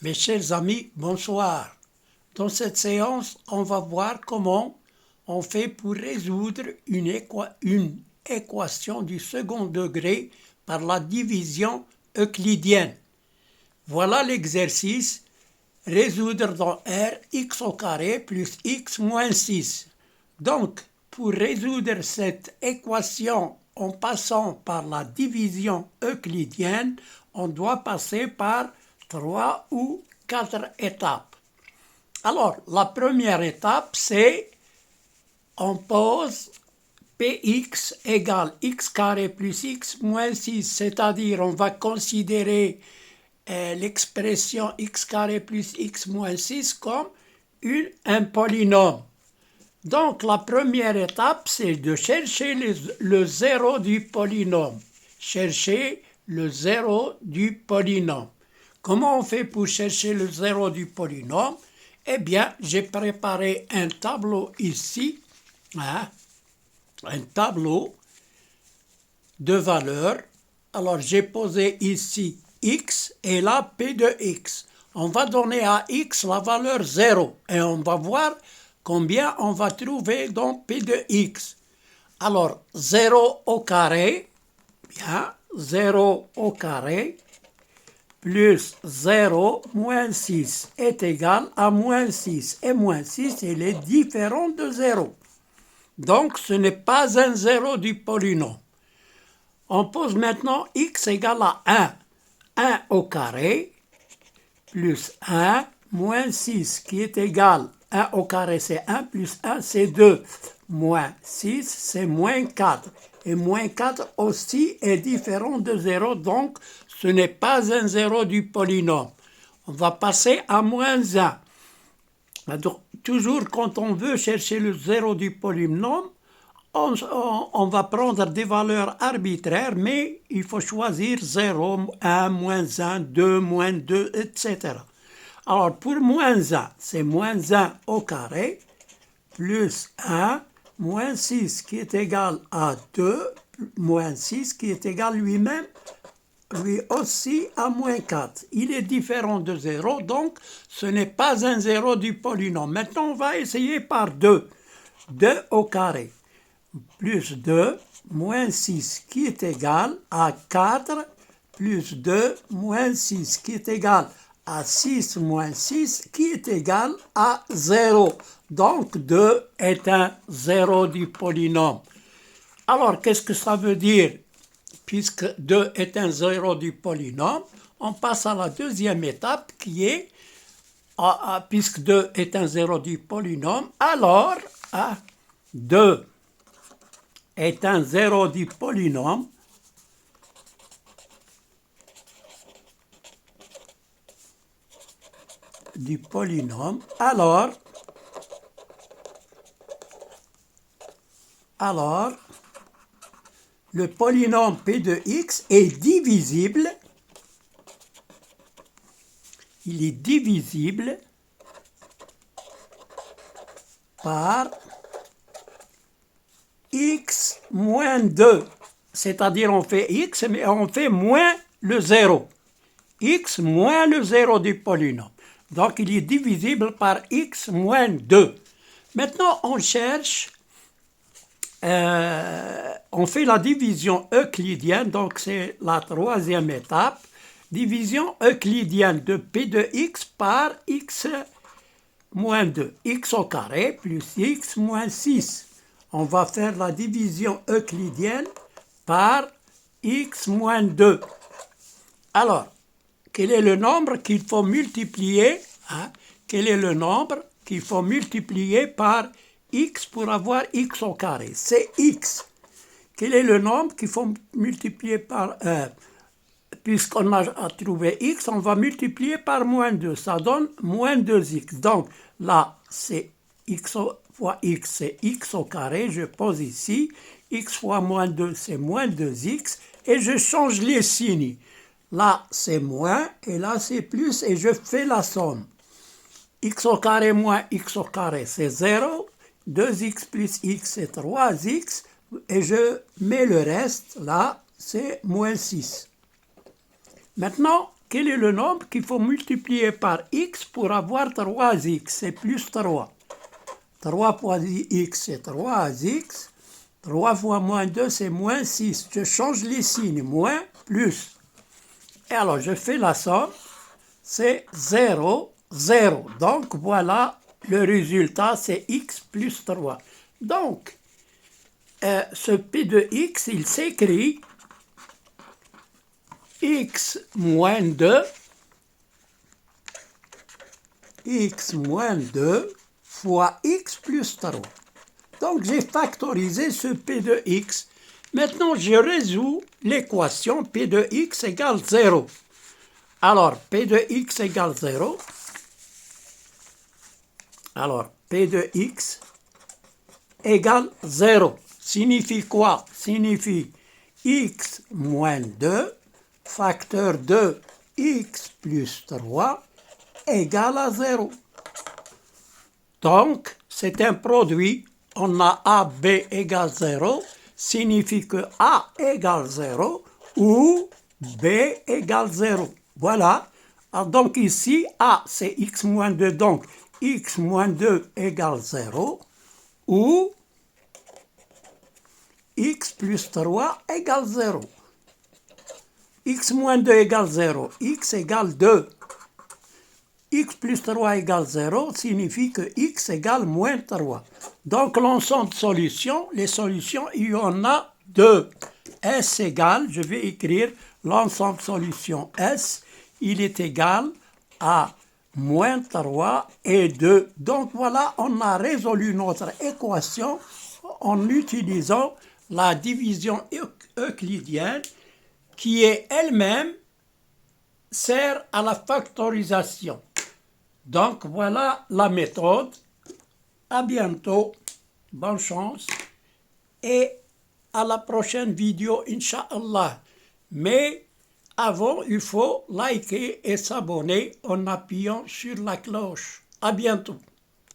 Mes chers amis, bonsoir. Dans cette séance, on va voir comment on fait pour résoudre une équation du second degré par la division euclidienne. Voilà l'exercice. Résoudre dans R x au carré plus x moins 6. Donc, pour résoudre cette équation en passant par la division euclidienne, on doit passer par 3 ou 4 étapes. Alors, la première étape, c'est on pose Px égale x carré plus x moins 6, c'est-à-dire on va considérer l'expression x carré plus x moins 6 comme un polynôme. Donc, la première étape, c'est de chercher le zéro du polynôme. Chercher le zéro du polynôme. Comment on fait pour chercher le zéro du polynôme? Eh bien, j'ai préparé un tableau ici, un tableau de valeurs. Alors, j'ai posé ici x et là p de x. On va donner à x la valeur 0 et on va voir combien on va trouver dans p de x. Alors, 0 au carré, bien, 0 au carré, plus 0 moins 6 est égal à moins 6. Et moins 6, il est différent de 0. Donc, ce n'est pas un zéro du polynôme. On pose maintenant x égale à 1. 1 au carré plus 1 moins 6 qui est égal 1 au carré c'est 1 plus 1 c'est 2 moins 6 c'est moins 4 et moins 4 aussi est différent de 0 donc ce n'est pas un zéro du polynôme. On va passer à moins 1. Donc, toujours quand on veut chercher le zéro du polynôme, on va prendre des valeurs arbitraires, mais il faut choisir 0, 1, moins 1, 2, moins 2, etc. Alors, pour moins 1, c'est moins 1 au carré, plus 1, moins 6 qui est égal à 2, moins 6 qui est égal lui-même, lui aussi à moins 4. Il est différent de 0, donc ce n'est pas un zéro du polynôme. Maintenant, on va essayer par 2. 2 au carré plus 2 moins 6 qui est égal à 4 plus 2 moins 6 qui est égal à 6 moins 6 qui est égal à 0. Donc 2 est un zéro du polynôme. Alors qu'est-ce que ça veut dire? Puisque 2 est un zéro du polynôme, on passe à la deuxième étape qui est, puisque 2 est un zéro du polynôme, alors 2 est un zéro du polynôme, alors le polynôme p de x est divisible, il est divisible par x moins 2, c'est-à-dire on fait x, mais on fait moins le 0. X moins le 0 du polynôme. Donc, il est divisible par x moins 2. Maintenant, on cherche, on fait la division euclidienne, donc c'est la troisième étape. Division euclidienne de p de x par x moins 2. X au carré plus x moins 6. On va faire la division euclidienne par x moins 2. Alors, quel est le nombre qu'il faut multiplier? Quel est le nombre qu'il faut multiplier par x pour avoir x au carré? C'est x. Quel est le nombre qu'il faut multiplier par... puisqu'on a trouvé x, on va multiplier par moins 2. Ça donne moins 2x. Donc, là, c'est x fois x, c'est x au carré. Je pose ici. X fois moins 2, c'est moins 2x. Et je change les signes. Là, c'est moins, et là, c'est plus, et je fais la somme. X au carré moins x au carré, c'est 0. 2x plus x, c'est 3x. Et je mets le reste, là, c'est moins 6. Maintenant, quel est le nombre qu'il faut multiplier par x pour avoir 3x? C'est plus 3. 3 fois x, c'est 3x. 3 fois moins 2, c'est moins 6. Je change les signes. Moins, plus. Et alors, je fais la somme. C'est 0, 0. Donc, voilà, le résultat, c'est x plus 3. Donc, ce P de x, il s'écrit x moins 2 fois x plus 3. Donc, j'ai factorisé ce P de x. Maintenant, je résous l'équation P de x égale 0. Alors, P de x égale 0. Alors, P de x égale 0. Signifie quoi? Signifie x moins 2, facteur de x plus 3 égale à 0. Donc, c'est un produit. On a A, B égale 0, signifie que A égale 0 ou B égale 0. Voilà. Alors, donc ici, A, c'est x moins 2, donc x moins 2 égale 0 ou x plus 3 égale 0. X moins 2 égale 0, x égale 2. X plus 3 égale 0 signifie que x égale moins 3. Donc l'ensemble de solutions, les solutions, il y en a 2. S égale, je vais écrire l'ensemble de solutions S, il est égal à moins 3 et 2. Donc voilà, on a résolu notre équation en utilisant la division euclidienne qui est elle-même sert à la factorisation. Donc voilà la méthode. À bientôt. Bonne chance. Et à la prochaine vidéo, Inch'Allah. Mais avant, il faut liker et s'abonner en appuyant sur la cloche. À bientôt.